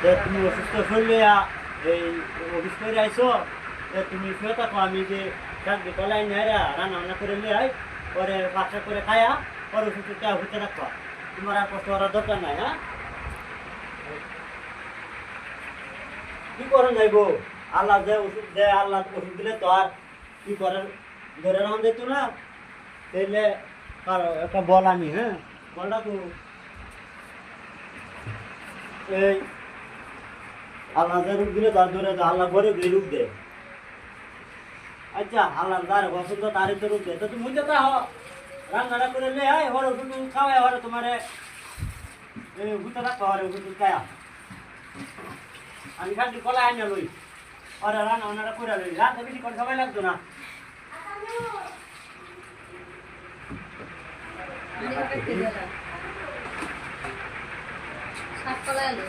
যে তুমি অসুস্থ শরীরে এই অফিস করে আইসো, যে তুমি শুয়ে থাকো, আমি যে থাকবে তলায় নেয় রান্না বান্না করে নিয়ে আই, পরে বাচ্চা করে খায়া পরে ওষুধটা হতে রাখো। তোমার আর কষ্ট করার দরকার নাই। হ্যাঁ, কি করেন যাইব? আল্লাহ যে ওষুধ দেয়, আল্লাহ ওষুধ দিলে তো আর কি করার ধরে রাখা যেত না। তাইলে আর একটা বল আনি। হ্যাঁ, বলটা তো এই আল্লাহ যে রূপ দিলে তার ধরে আল্লাহ ভরে দিয়ে রূপ দেয়। আচ্ছা, আল্লাহ যার পছন্দ তারই তো রূপ দেয়। তো তুমি বুঝতে হ রান্নাটা করে লে আয়, হরে ওষুধ খাওয়াই, হরে তোমার ওষুধটা রাখো, হরে ওষুধ খায়া আমি খালি কলা আইনা লই, ওরা রান্না বান্নাটা করে লই। রাতে বেশি করে সময় লাগতো না। সাত কলা এলো।